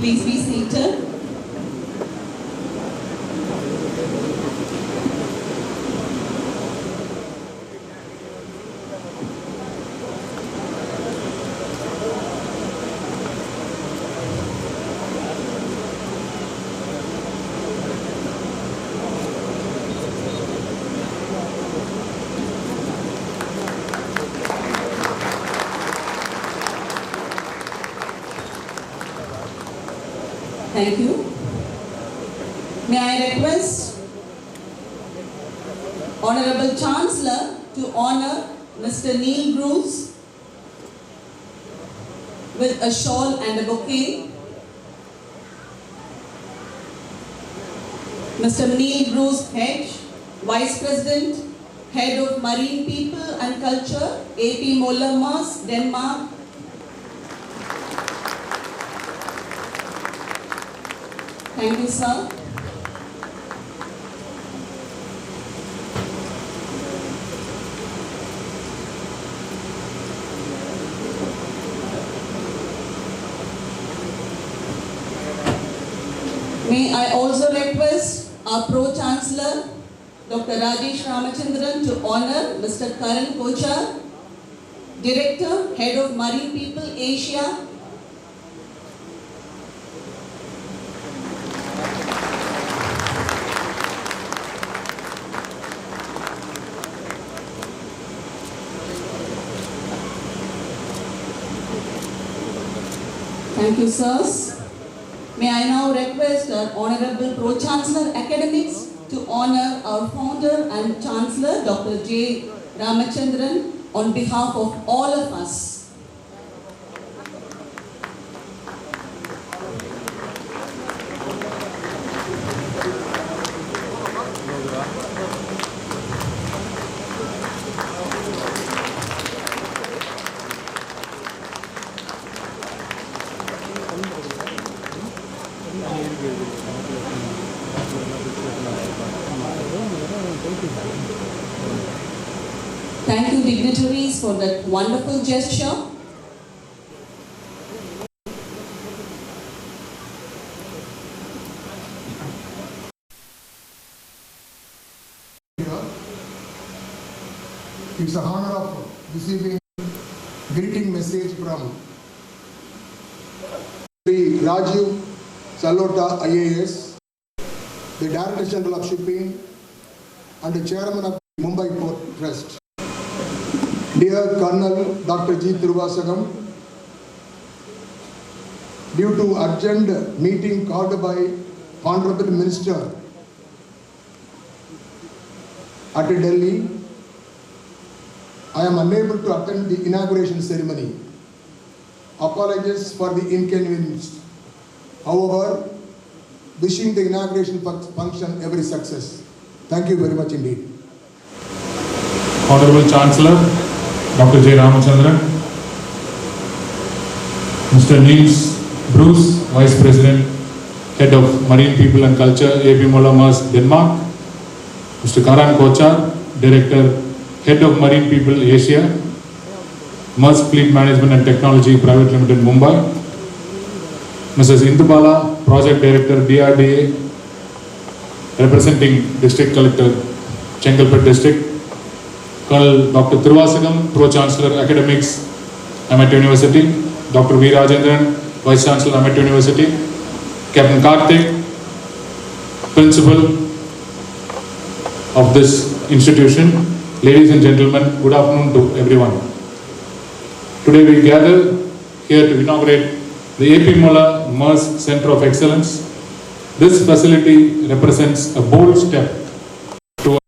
Please be seated. Thank you. May I request Honorable Chancellor to honor Mr. Neil Bruce with a shawl and a bouquet. Mr. Neil Bruce Hedge, Vice President, Head of Marine People and Culture, AP Mollemaas, Denmark. Thank you, sir. May I also request our Pro-Chancellor, Dr. Rajesh Ramachandran, to honor Mr. Karan Kochar, Director, Head of Marine People, Asia. Thank you, sirs. May I now request our Honorable Pro-Chancellor Academics to honor our founder and Chancellor, Dr. J. Ramachandran, on behalf of all of us. Thank you, dignitaries, for that wonderful gesture. It's an honor of receiving greeting message from Sri Rajiv Salota IAS, the Director General of Shipping and the Chairman of Mumbai Port Trust. Dear Colonel Dr. G. Thiruvasagam, due to urgent meeting called by Honorable Minister at Delhi, I am unable to attend the inauguration ceremony. Apologies for the inconvenience. However, wishing the inauguration function every success. Thank you very much indeed. Honorable Chancellor, Dr. J. Ramachandran, Mr. Niels Bruce, Vice President, Head of Marine People and Culture, AP Mollemaas, Denmark, Mr. Karan Kochar, Director, Head of Marine People, Asia, Maersk Fleet Management and Technology Private Limited, Mumbai, Mrs. Indubala, Project Director, DRDA, representing District Collector, Chengalpet District, Colonel Dr. Thiruvasagam, Pro-Chancellor Academics, AMET University, Dr. V. Rajendran, Vice Chancellor, AMET University, Captain Karthik, Principal of this institution. Ladies and gentlemen, good afternoon to everyone. Today we gather here to inaugurate the AP Molla Maersk Center of Excellence. This facility represents a bold step towards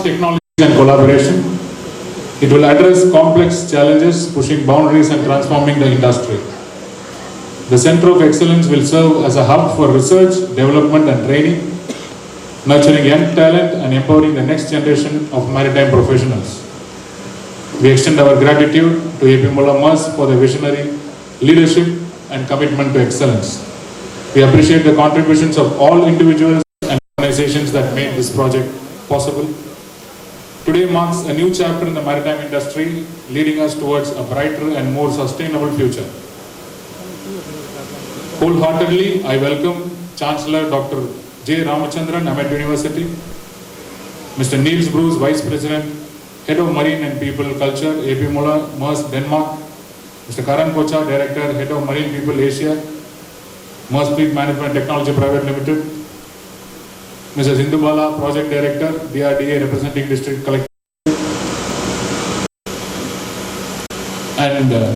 technology and collaboration. It will address complex challenges, pushing boundaries and transforming the industry. The Center of Excellence will serve as a hub for research, development and training, nurturing young talent and empowering the next generation of maritime professionals. We extend our gratitude to AP Mullamas for their visionary leadership and commitment to excellence. We appreciate the contributions of all individuals and organizations that made this project possible. Today marks a new chapter in the maritime industry, leading us towards a brighter and more sustainable future. Wholeheartedly, I welcome Chancellor Dr. J. Ramachandran, AMET University, Mr. Niels Bruce, Vice President, Head of Marine and People Culture, AP Mulla, MERS, Denmark, Mr. Karan Kocha, Director, Head of Marine People Asia, MERS Fleet Management Technology Private Limited, Mrs. Indubala, Project Director, DRDA representing District Collector, and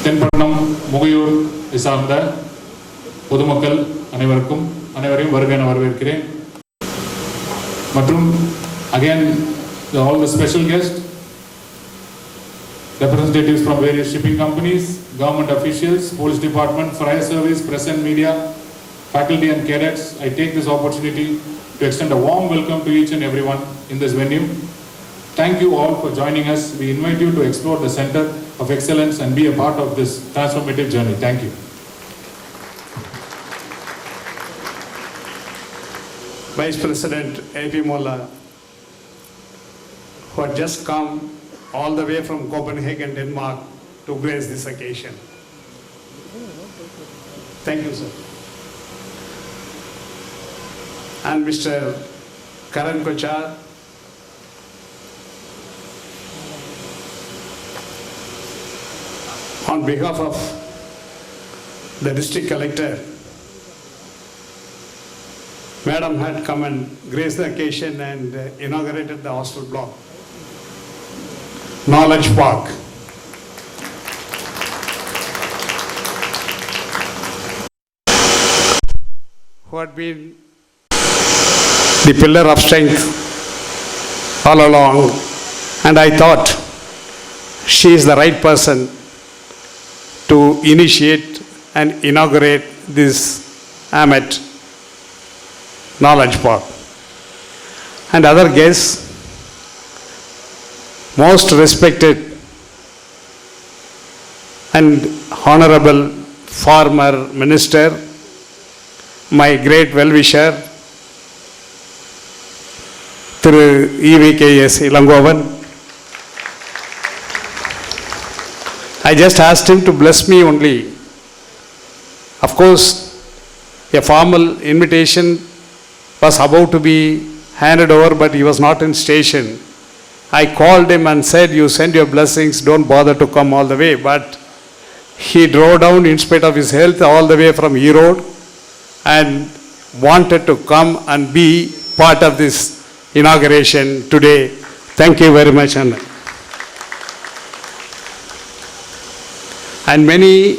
தென்பண்ணம் Mugaiyur சார்ந்த பொதுமக்கள் அனைவரையும் வருக என வரவேற்கிறேன். மற்றும் again all the special guests, representatives from various shipping companies, government officials, police department, fire service, press and media, faculty and cadets, I take this opportunity to extend a warm welcome to each and everyone in this venue. Thank you all for joining us. We invite you to explore the Center of Excellence and be a part of this transformative journey. Thank you. Vice President AP Mulla, who had just come all the way from Copenhagen, Denmark, to grace this occasion. Thank you, sir. And Mr. Karan Kocha, on behalf of the District Collector, Madam had come and graced the occasion and inaugurated the hostel block, Knowledge Park. Who had been the pillar of strength all along, and I thought she is the right person to initiate and inaugurate this AMET Knowledge Park. And other guests, most respected and honorable former minister, my great well-wisher, Thiru EVKS Ilangovan. I just asked him to bless me only. Of course, a formal invitation was about to be handed over, but he was not in station. I called him and said, you send your blessings, don't bother to come all the way. But he drove down in spite of his health all the way from Erode and wanted to come and be part of this inauguration today. Thank you very much. And many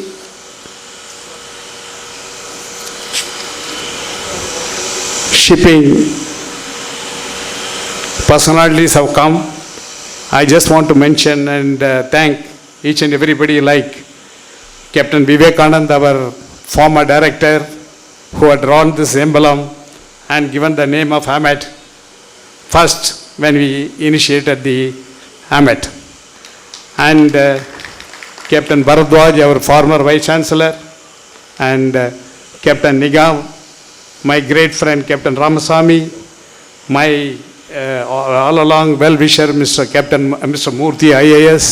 shipping personalities have come. I just want to mention and thank each and everybody like Captain Vivekanand, our former director, who had drawn this emblem and given the name of AMET first when we initiated the AMET. And Captain Bharadwaj, our former Vice Chancellor, and Captain Nigam, my great friend Captain Ramasamy, my all along well-wisher Mr. Murthy IAS,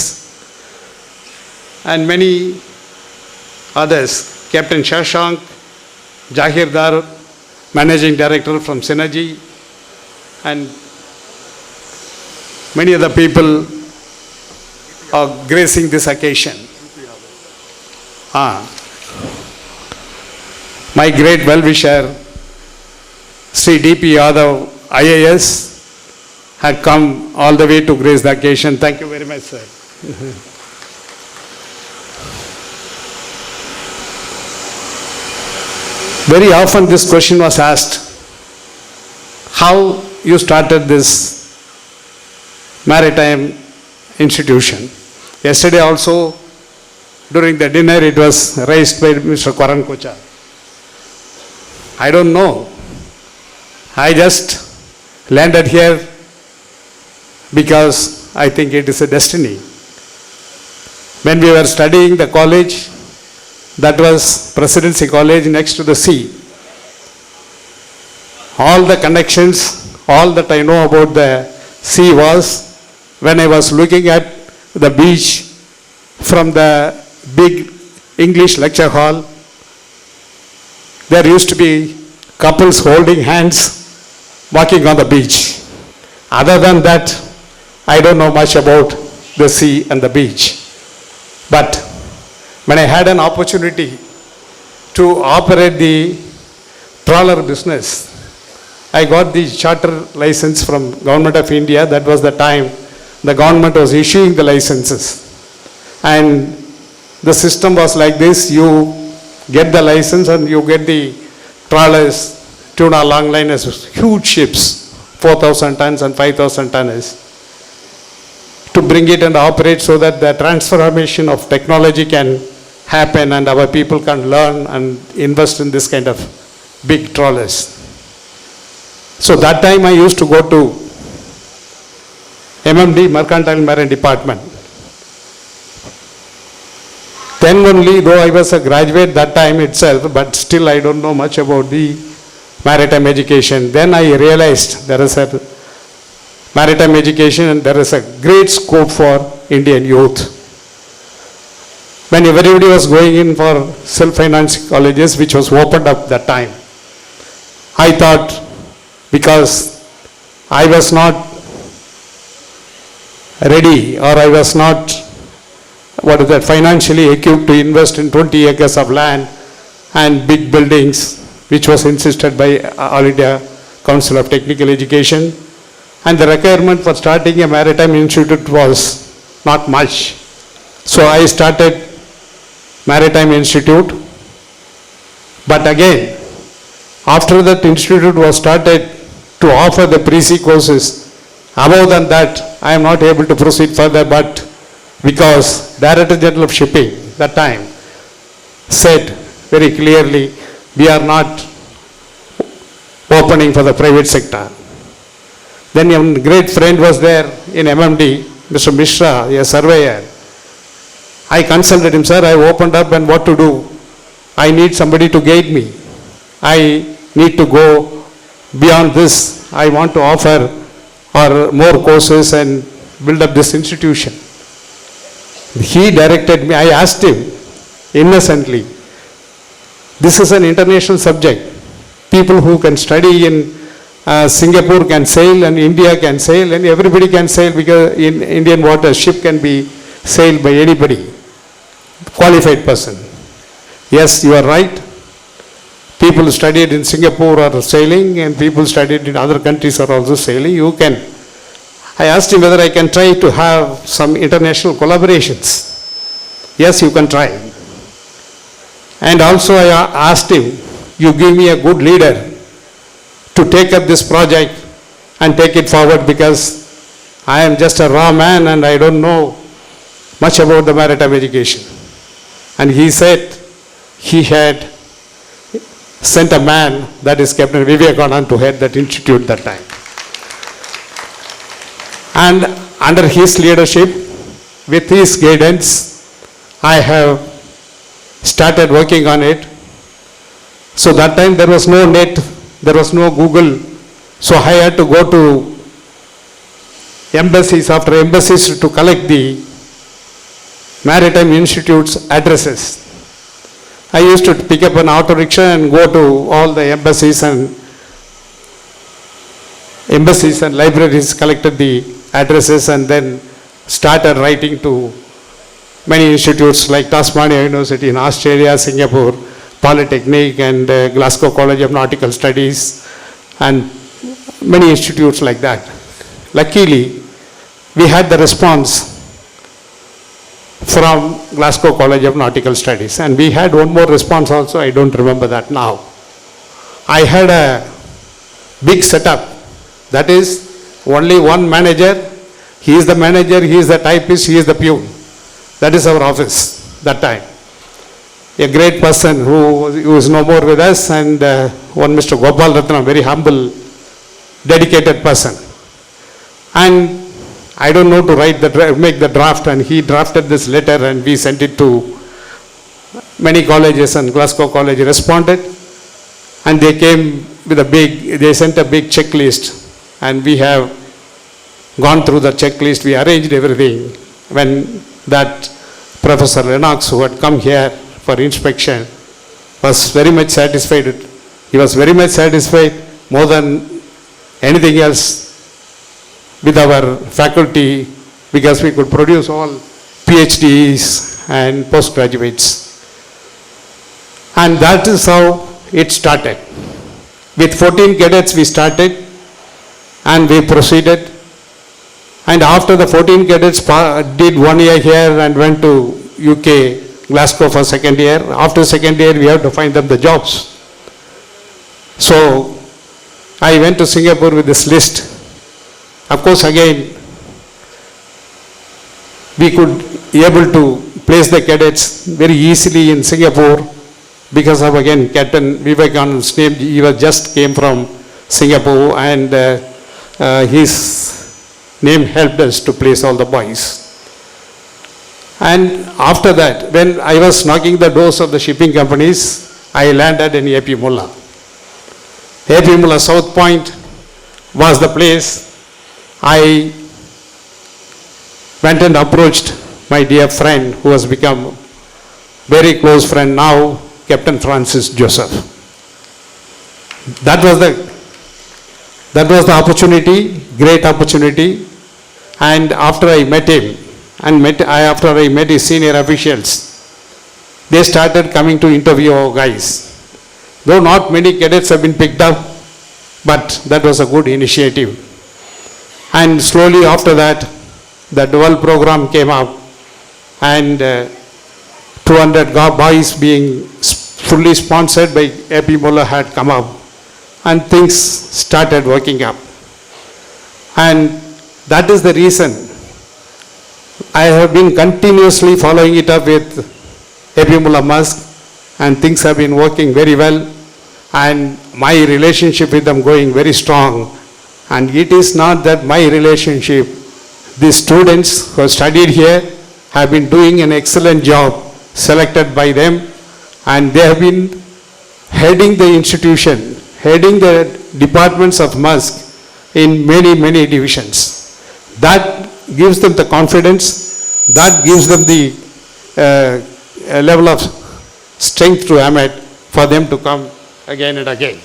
and many others, Captain Shashank, Jahirdar, Managing Director from Synergy, and many other people are gracing this occasion. My great well-wisher, Sri D.P. Yadav, IAS, had come all the way to grace the occasion. Thank you very much, sir. Very often this question was asked, how you started this maritime institution. Yesterday also during the dinner it was raised by Mr. Kwaran Kocha. I don't know. I just landed here because I think it is a destiny. When we were studying the college, that was Presidency College next to the sea. All the connections, all that I know about the sea was when I was looking at the beach from the big English lecture hall. There used to be couples holding hands walking on the beach. Other than that, I don't know much about the sea and the beach. But when I had an opportunity to operate the trawler business, I got the charter license from Government of India. That was the time the government was issuing the licenses. And the system was like this: you get the license and you get the trawlers, tuna longliners, huge ships, 4,000 tons and 5,000 tonners, to bring it and operate so that the transformation of technology can happen and our people can learn and invest in this kind of big trawlers. So that time I used to go to MMD, Mercantile Marine Department. Then only, though I was a graduate that time itself, but still I don't know much about the maritime education. Then I realized there is a maritime education and there is a great scope for Indian youth. When everybody was going in for self-financing colleges, which was opened up that time, I thought, because I was not ready or I was not financially equipped to invest in 20 acres of land and big buildings, which was insisted by All India Council of Technical Education. And the requirement for starting a maritime institute was not much. So I started Maritime Institute. But again, after that institute was started to offer the pre-C courses, above than that, I am not able to proceed further, but because Director General of Shipping that time said very clearly, we are not opening for the private sector. Then a great friend was there in MMD, Mr. Mishra, a surveyor. I consulted him, sir, I opened up and what to do? I need somebody to guide me. I need to go beyond this. I want to offer more courses and build up this institution. He directed me. I asked him innocently, this is an international subject. People who can study in Singapore can sail and India can sail and everybody can sail, because in Indian waters ship can be sailed by anybody, qualified person. Yes, you are right. People studied in Singapore are sailing and people studied in other countries are also sailing. You can. I asked him whether I can try to have some international collaborations. Yes, you can try. And also I asked him, you give me a good leader to take up this project and take it forward, because I am just a raw man and I don't know much about the maritime education. And he said he had sent a man, that is Captain Vivekanand, to head that institute that time. And under his leadership, with his guidance, I have started working on it. So that time there was no net, there was no Google. So I had to go to embassies after embassies to collect the Maritime Institute's addresses. I used to pick up an auto rickshaw and go to all the embassies and libraries, collected the addresses and then started writing to many institutes like Tasmania University in Australia, Singapore, Polytechnic and Glasgow College of Nautical Studies and many institutes like that. Luckily, we had the response from Glasgow College of Nautical Studies, and we had one more response also, I don't remember that now. I had a big setup, that is only one manager, he is the manager, he is the typist, he is the peon. That is our office. that time. A great person who is no more with us, and one Mr. Gopal Ratna, very humble, dedicated person. And I don't know to make the draft, and he drafted this letter and we sent it to many colleges, and Glasgow College responded, and they came with they sent a big checklist, and we have gone through the checklist, we arranged everything. When that Professor Lennox, who had come here for inspection, was very much satisfied. He was very much satisfied, more than anything else, with our faculty, because we could produce all PhDs and postgraduates. And that is how it started. With 14 cadets we started, and we proceeded. And after the 14 cadets did 1 year here and went to UK, Glasgow for second year. After second year, we have to find them the jobs. So I went to Singapore with this list. Of course, again, we could be able to place the cadets very easily in Singapore because of, again, Captain Vivekananda's name. He just came from Singapore, and his name helped us to place all the boys. And after that, when I was knocking the doors of the shipping companies, I landed in AP Mulla. AP Mulla South Point was the place. I went and approached my dear friend, who has become very close friend now, Captain Francis Joseph. That was the opportunity, great opportunity. And after I met him, after I met his senior officials, they started coming to interview our guys. Though not many cadets have been picked up, but that was a good initiative. And slowly after that, the dual program came up, and 200 boys being fully sponsored by AP Mulla had come up, and things started working up. And that is the reason I have been continuously following it up with AP Mulla Musk, and things have been working very well, and my relationship with them going very strong. And it is not that my relationship, the students who have studied here have been doing an excellent job, selected by them, and they have been heading the institution, heading the departments of Musk in many, many divisions. That gives them the confidence, that gives them the level of strength to AMET for them to come again and again.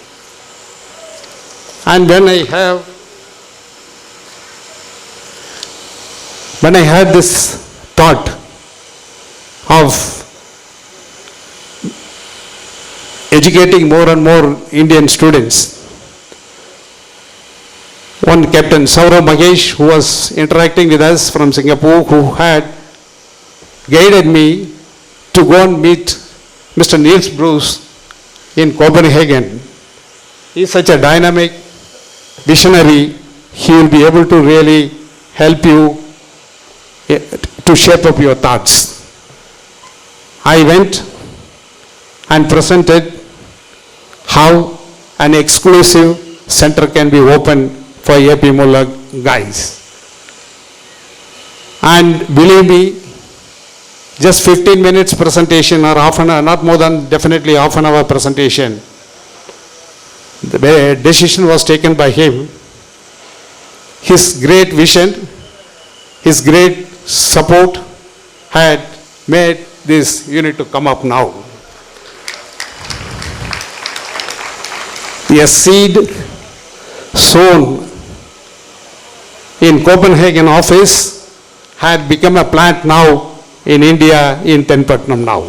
And when I had this thought of educating more and more Indian students, one Captain Saurav Magesh, who was interacting with us from Singapore, who had guided me to go and meet Mr. Niels Bruce in Copenhagen. He is such a dynamic visionary. He will be able to really help you to shape up your thoughts. I went and presented how an exclusive center can be opened for AP Mulla guys. And believe me, just 15 minutes presentation or half an hour, not more than definitely half an hour presentation, the decision was taken by him. His great vision, his great support had made this unit to come up now. A seed sown in Copenhagen office had become a plant now in India, in Tenpatnam now.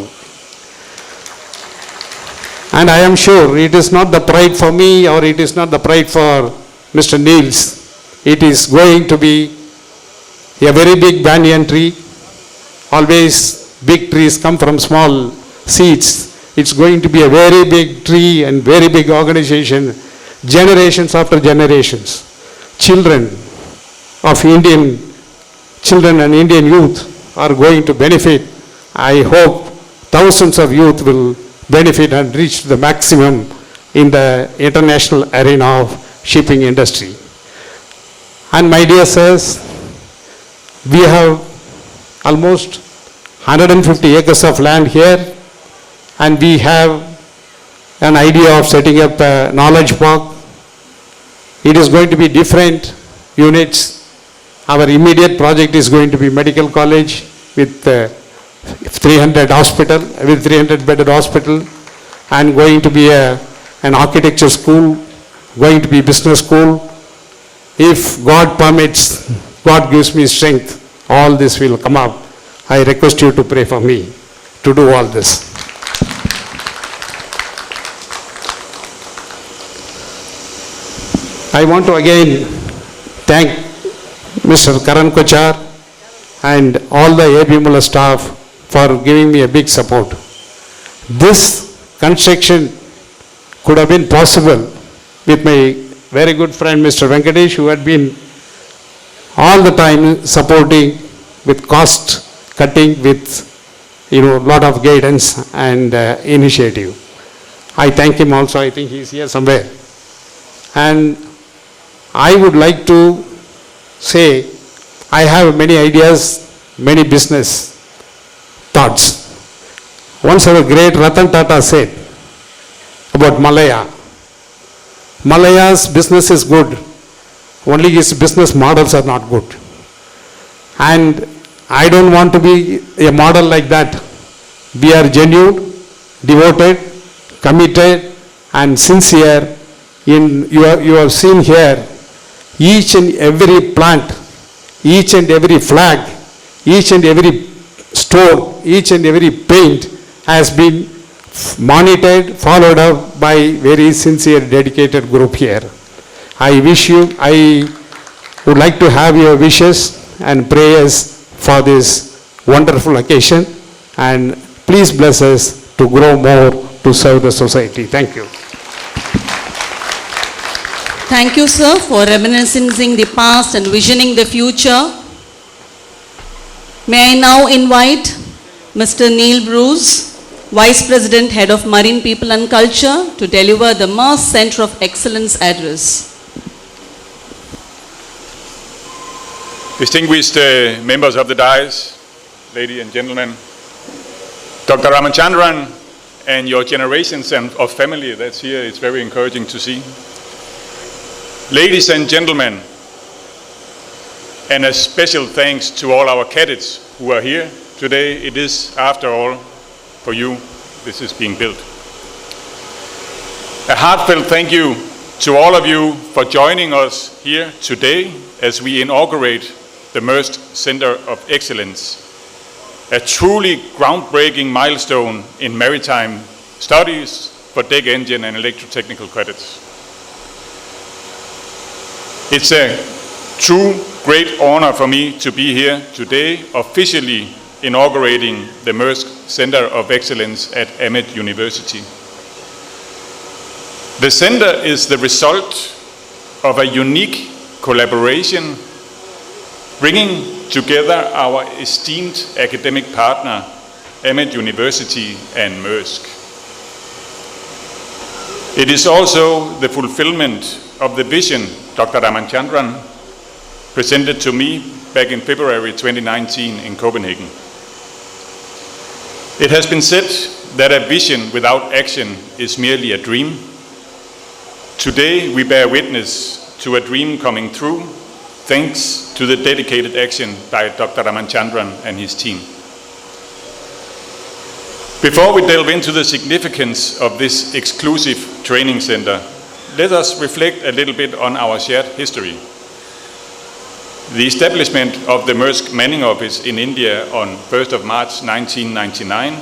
And I am sure it is not the pride for me, or it is not the pride for Mr. Niels. It is going to be a very big banyan tree. Always big trees come from small seeds. It's going to be a very big tree and very big organization, generations after generations. Children of Indian children and Indian youth are going to benefit, I hope thousands of youth will benefit and reach the maximum in the international arena of shipping industry. And my dear sirs, we have almost 150 acres of land here, and we have an idea of setting up a knowledge park. It is going to be different units. Our immediate project is going to be medical college with 300 bedded hospital, and going to be an architecture school, going to be business school. If God permits, God gives me strength, all this will come up. I request you to pray for me to do all this. I want to again thank Mr. Karan Kochar and all the AB Muller staff for giving me a big support. This construction could have been possible with my very good friend Mr. Venkatesh, who had been all the time supporting with cost cutting, with lot of guidance and initiative. I thank him also. I think he's here somewhere. And I would like to say I have many ideas, many business thoughts. Once our great Ratan Tata said about Malaya, Malaya's business is good, only his business models are not good. And I don't want to be a model like that. We are genuine, devoted, committed, and sincere. You have seen here, each and every plant, each and every flag, each and every store, each and every paint has been monitored, followed up by very sincere, dedicated group here. I would like to have your wishes and prayers for this wonderful occasion, and please bless us to grow more to serve the society. Thank you. Thank you, sir, for reminiscing the past and visioning the future. May I now invite Mr. Neil Bruce, Vice President, Head of Marine People and Culture, to deliver the Mars Center of Excellence address. Distinguished members of the dais, ladies and gentlemen, Dr. Ramachandran and your generations of family that's here, it's very encouraging to see. Ladies and gentlemen, and a special thanks to all our cadets who are here today. It is, after all, for you this is being built. A heartfelt thank you to all of you for joining us here today as we inaugurate the Maersk Center of Excellence, a truly groundbreaking milestone in maritime studies for deck engine and electrotechnical credits. It's a true great honor for me to be here today, officially inaugurating the Maersk Center of Excellence at AMET University. The center is the result of a unique collaboration bringing together our esteemed academic partner, AMET University and Maersk. It is also the fulfillment of the vision Dr. Ramachandran presented to me back in February 2019 in Copenhagen. It has been said that a vision without action is merely a dream. Today we bear witness to a dream coming true, thanks to the dedicated action by Dr. Ramachandran and his team. Before we delve into the significance of this exclusive training center, let us reflect a little bit on our shared history. The establishment of the Maersk Manning Office in India on 1st of March 1999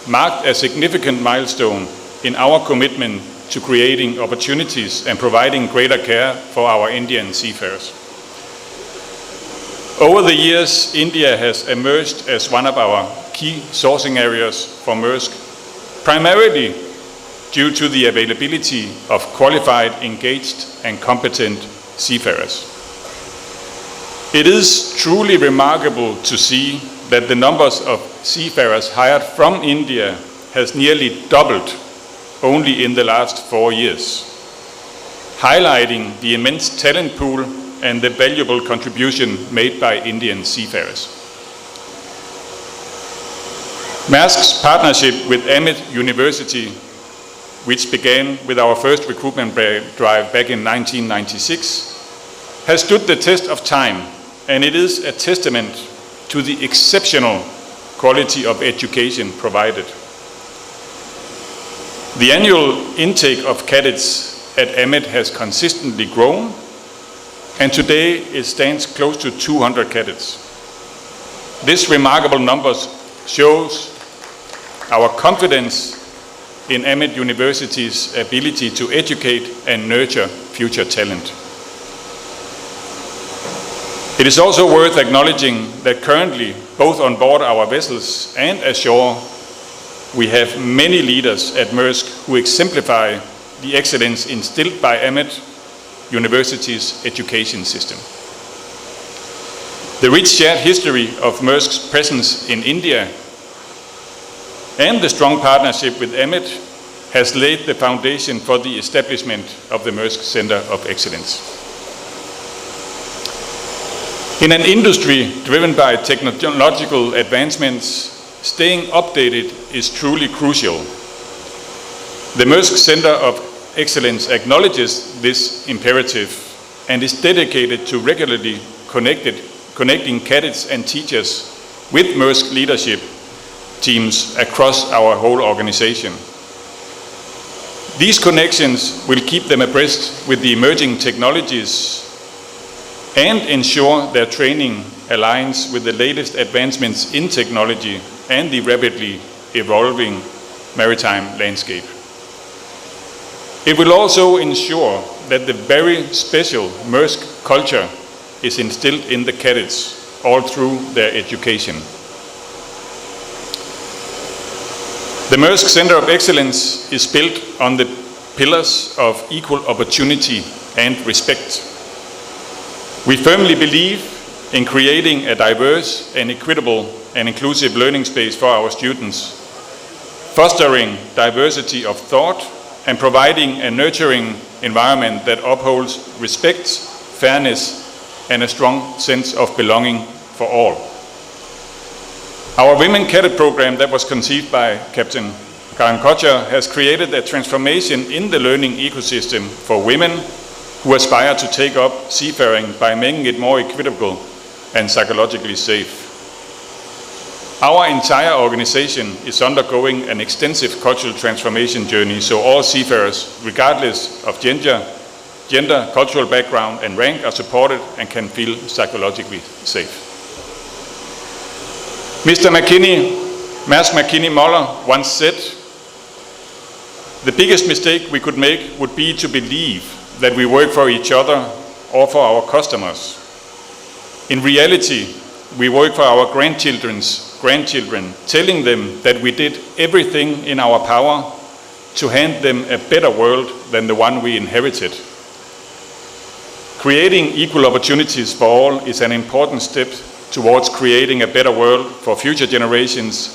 marked a significant milestone in our commitment to creating opportunities and providing greater care for our Indian seafarers. Over the years, India has emerged as one of our key sourcing areas for Maersk, primarily due to the availability of qualified, engaged, and competent seafarers. It is truly remarkable to see that the numbers of seafarers hired from India has nearly doubled only in the last 4 years, highlighting the immense talent pool and the valuable contribution made by Indian seafarers. Maersk's partnership with AMET University, which began with our first recruitment drive back in 1996, has stood the test of time, and it is a testament to the exceptional quality of education provided. The annual intake of cadets at AMET has consistently grown, and today it stands close to 200 cadets. This remarkable number shows our confidence in AMET University's ability to educate and nurture future talent. It is also worth acknowledging that currently, both on board our vessels and ashore, we have many leaders at Maersk who exemplify the excellence instilled by AMET University's education system. The rich shared history of Maersk's presence in India and the strong partnership with AMET has laid the foundation for the establishment of the Maersk Center of Excellence. In an industry driven by technological advancements, staying updated is truly crucial. The Maersk Center of Excellence acknowledges this imperative and is dedicated to regularly connecting cadets and teachers with Maersk leadership teams across our whole organization. These connections will keep them abreast with the emerging technologies and ensure their training aligns with the latest advancements in technology and the rapidly evolving maritime landscape. It will also ensure that the very special Maersk culture is instilled in the cadets all through their education. The Maersk Center of Excellence is built on the pillars of equal opportunity and respect. We firmly believe in creating a diverse and equitable and inclusive learning space for our students, fostering diversity of thought and providing a nurturing environment that upholds respect, fairness, and a strong sense of belonging for all. Our Women Cadet program that was conceived by Captain Karen Kocher has created a transformation in the learning ecosystem for women who aspire to take up seafaring by making it more equitable and psychologically safe. Our entire organization is undergoing an extensive cultural transformation journey, so all seafarers, regardless of gender, cultural background, and rank, are supported and can feel psychologically safe. Mr. Maersk McKinney Møller once said, "The biggest mistake we could make would be to believe that we work for each other or for our customers. In reality, we work for our grandchildren, telling them that we did everything in our power to hand them a better world than the one we inherited." Creating equal opportunities for all is an important step towards creating a better world for future generations,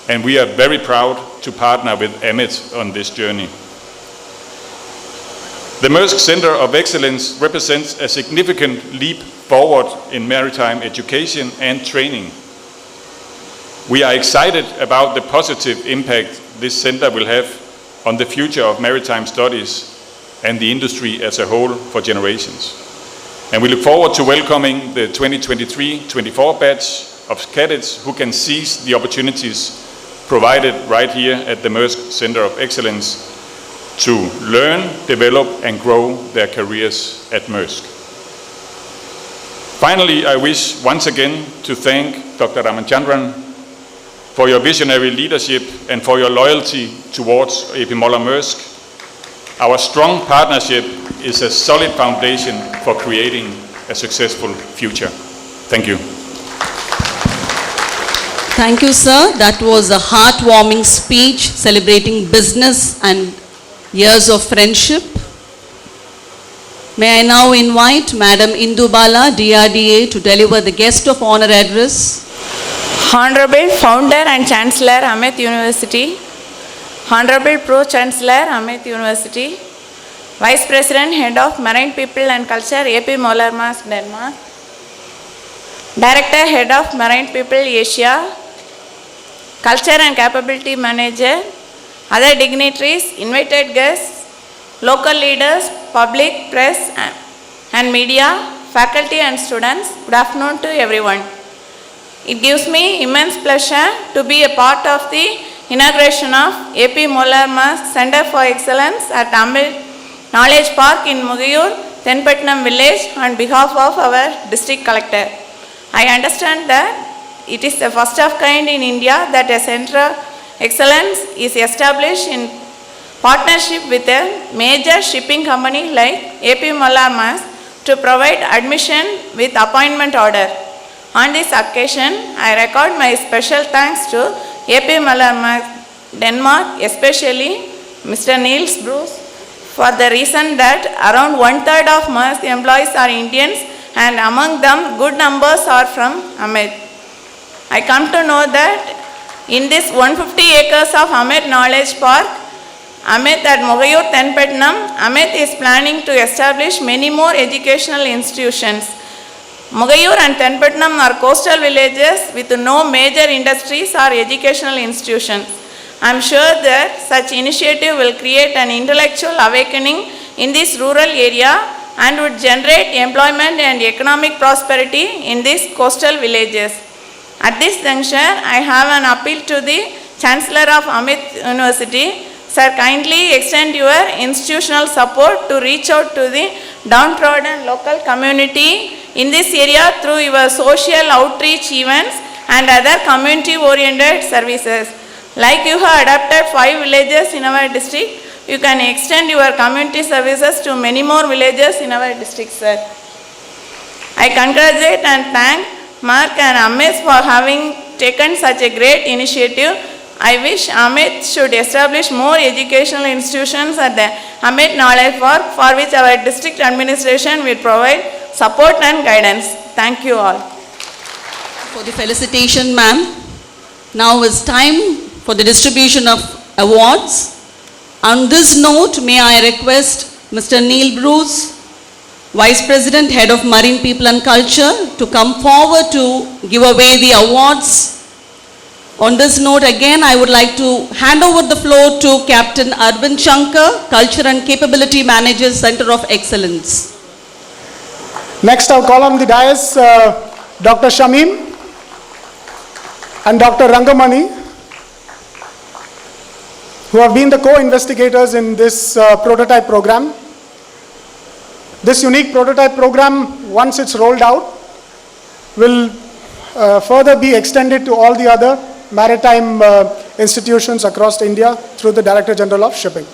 and we are very proud to partner with AMET on this journey. The Maersk Center of Excellence represents a significant leap forward in maritime education and training. We are excited about the positive impact this center will have on the future of maritime studies and the industry as a whole for generations. And we look forward to welcoming the 2023-24 batch of cadets who can seize the opportunities provided right here at the Maersk Center of Excellence to learn, develop, and grow their careers at Maersk. Finally, I wish once again to thank Dr. Ramachandran for your visionary leadership and for your loyalty towards A.P. Møller Maersk. Our strong partnership is a solid foundation for creating a successful future. Thank you. Thank you, sir. That was a heartwarming speech celebrating business and years of friendship. May I now invite Madam Indubala, DRDA, to deliver the guest of honor address. Honorable Founder and Chancellor, AMET University, Honorable Pro-Chancellor, AMET University, Vice President, Head of Marine People and Culture, AP Molarmas, Denmark, Director, Head of Marine People, Asia, Culture and Capability Manager, other dignitaries, invited guests, local leaders, public, press and media, faculty and students, good afternoon to everyone. It gives me immense pleasure to be a part of the inauguration of AP Molarmas Center for Excellence at AMET Knowledge Park in Mugayur, Tenpatnam village on behalf of our district collector. I understand that it is the first of kind in India that a Center of Excellence is established in partnership with a major shipping company like AP Molarmas to provide admission with appointment order. On this occasion, I record my special thanks to AP Molarmas, Denmark, especially Mr. Niels Bruce, for the reason that around 1/3 of Maersk employees are Indians and among them good numbers are from AMET. I come to know that in this 150 acres of AMET Knowledge Park, AMET at Mugayur Tenpatnam, AMET is planning to establish many more educational institutions. Mugayur and Tenpatnam are coastal villages with no major industries or educational institutions. I am sure that such initiative will create an intellectual awakening in this rural area and would generate employment and economic prosperity in these coastal villages. At this juncture, I have an appeal to the Chancellor of AMET University. Sir, kindly extend your institutional support to reach out to the downtrodden local community in this area through your social outreach events and other community-oriented services. Like you have adapted 5 villages in our district, you can extend your community services to many more villages in our district, sir. I congratulate and thank Mark and AMET for having taken such a great initiative. I wish AMET should establish more educational institutions at the AMET Knowledge Park, for which our district administration will provide support and guidance. Thank you all. For the felicitation, ma'am. Now is time for the distribution of awards. On this note, may I request Mr. Neil Bruce, Vice President, Head of Marine People and Culture, to come forward to give away the awards. On this note, again, I would like to hand over the floor to Captain Arvind Shankar, Culture and Capability Manager, Center of Excellence. Next, I'll call on the dais Dr. Shamim and Dr. Rangamani, who have been the co-investigators in this prototype program. This unique prototype program, once it's rolled out, will further be extended to all the other maritime institutions across India through the Director General of Shipping.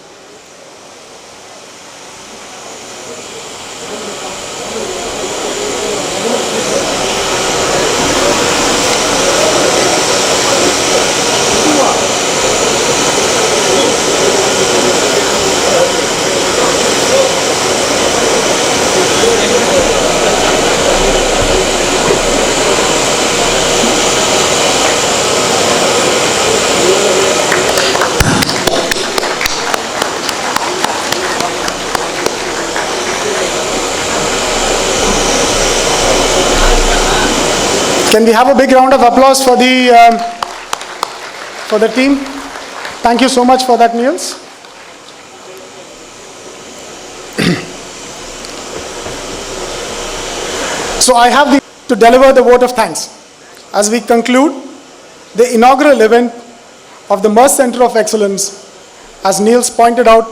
Can we have a big round of applause for the team? Thank you so much for that, Niels. So I have to deliver the vote of thanks as we conclude the inaugural event of the Maersk Center of Excellence. As Niels pointed out,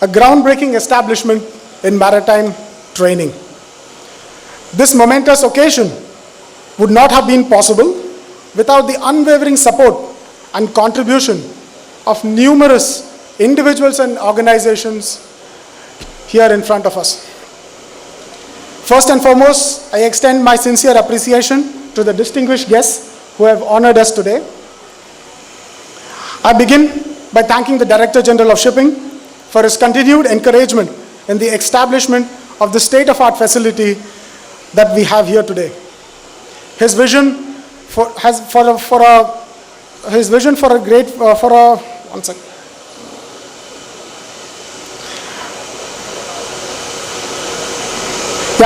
a groundbreaking establishment in maritime training. This momentous occasion would not have been possible without the unwavering support and contribution of numerous individuals and organizations here in front of us. First and foremost, I extend my sincere appreciation to the distinguished guests who have honored us today. I begin by thanking the Director General of Shipping for his continued encouragement in the establishment of the state-of-the-art facility that we have here today. His vision his vision for a great, one second.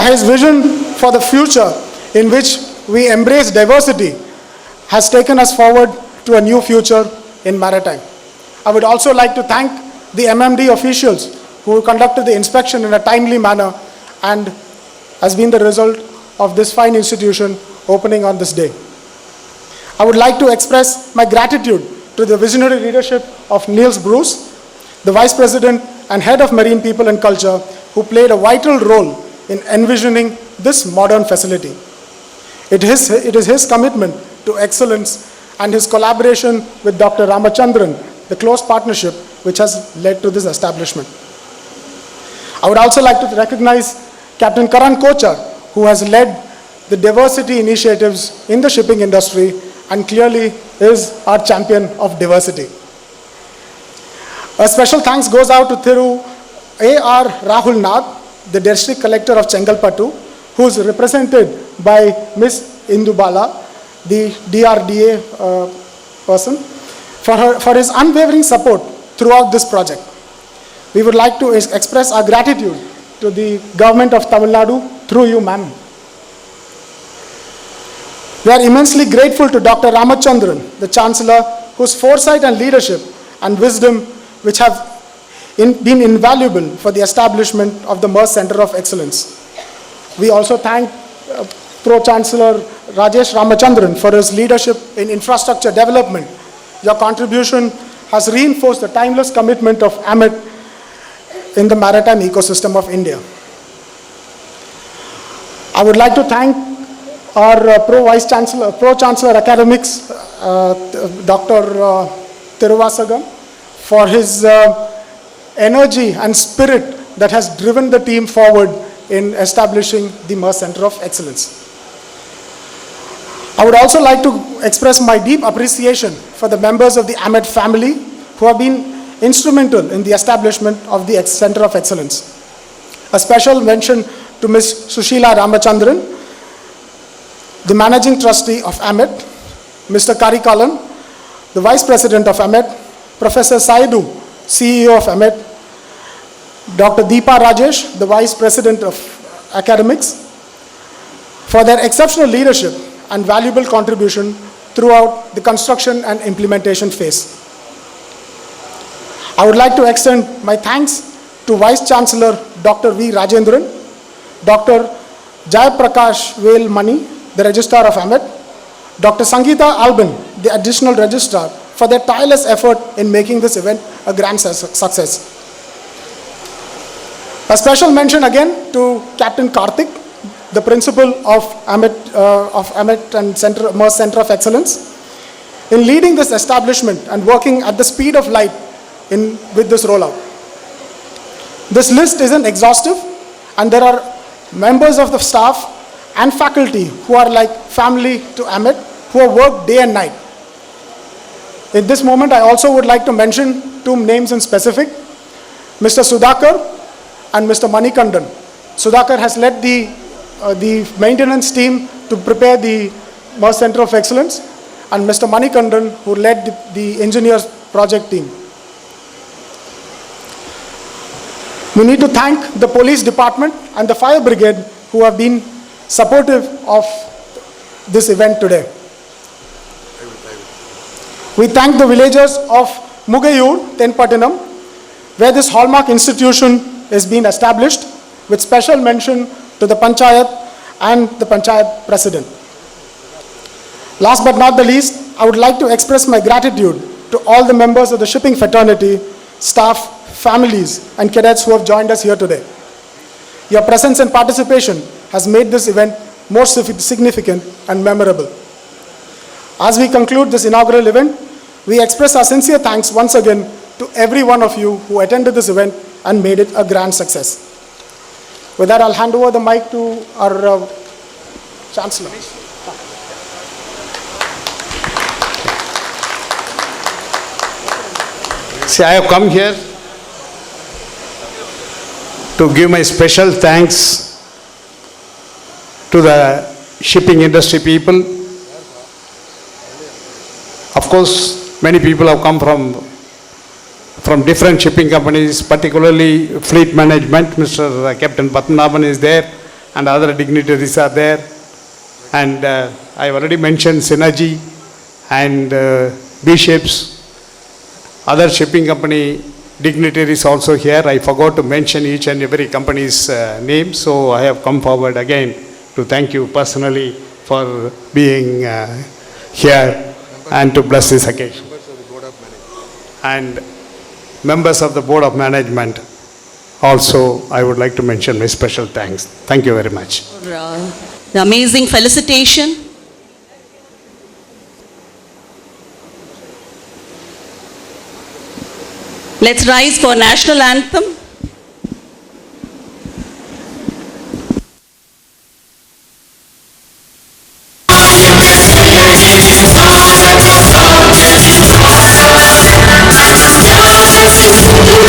His vision for the future in which we embrace diversity has taken us forward to a new future in maritime. I would also like to thank the MMD officials who conducted the inspection in a timely manner and has been the result of this fine institution opening on this day. I would like to express my gratitude to the visionary leadership of Niels Bruce, the Vice President and Head of Marine People and Culture, who played a vital role in envisioning this modern facility. It is his commitment to excellence and his collaboration with Dr. Ramachandran, the close partnership which has led to this establishment. I would also like to recognize Captain Karan Kochar, who has led the diversity initiatives in the shipping industry and clearly is our champion of diversity. A special thanks goes out to Thiru A.R. Rahul Nath, the District Collector of Chengalpattu, who is represented by Ms. Indubala, the DRDA person, for his unwavering support throughout this project. We would like to express our gratitude to the government of Tamil Nadu through you, ma'am. We are immensely grateful to Dr. Ramachandran, the Chancellor, whose foresight and leadership and wisdom which have been invaluable for the establishment of the MERS Center of Excellence. We also thank Pro-Chancellor Rajesh Ramachandran for his leadership in infrastructure development. Your contribution has reinforced the timeless commitment of AMET in the maritime ecosystem of India. I would like to thank our Pro-Chancellor Academics, Dr. Tiruvasagam, for his energy and spirit that has driven the team forward in establishing the MERS Center of Excellence. I would also like to express my deep appreciation for the members of the AMET family who have been instrumental in the establishment of the Center of Excellence. A special mention to Ms. Sushila Ramachandran, the Managing Trustee of AMET, Mr. Karikalan, the Vice President of AMET, Professor Saidu, CEO of AMET, Dr. Deepa Rajesh, the Vice President of Academics, for their exceptional leadership and valuable contribution throughout the construction and implementation phase. I would like to extend my thanks to Vice Chancellor Dr. V. Rajendran, Dr. Jayaprakash Vel Mani, the Registrar of AMET, Dr. Sangeeta Albin, the Additional Registrar, for their tireless effort in making this event a grand success. A special mention again to Captain Karthik, the Principal of AMET and MERS Center of Excellence, in leading this establishment and working at the speed of light with this rollout. This list isn't exhaustive, and there are members of the staff and faculty who are like family to AMET, who have worked day and night. In this moment, I also would like to mention two names in specific, Mr. Sudhakar and Mr. Manikandan. Sudhakar has led the maintenance team to prepare the MERS Center of Excellence, and Mr. Manikandan, who led the engineers project team. We need to thank the police department and the fire brigade who have been supportive of this event today. We thank the villagers of Mugayur, Tenpatinam, where this hallmark institution is being established, with special mention to the Panchayat and the Panchayat President. Last but not the least, I would like to express my gratitude to all the members of the shipping fraternity, staff, families, and cadets who have joined us here today. Your presence and participation has made this event more significant and memorable. As we conclude this inaugural event, we express our sincere thanks once again to every one of you who attended this event and made it a grand success. With that, I'll hand over the mic to our Chancellor. See, I have come here to give my special thanks to the shipping industry people Of course, many people have come from different shipping companies, particularly fleet management. Mr. Captain Patnabhan is there, and other dignitaries are there. And I already mentioned Synergy and B-Ships. Other shipping company dignitaries also here. I forgot to mention each and every company's name, so I have come forward again to thank you personally for being here and to bless this occasion. And members of the Board of Management also, I would like to mention my special thanks. Thank you very much. For the amazing felicitation. Let's rise for national anthem.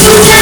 Thank you.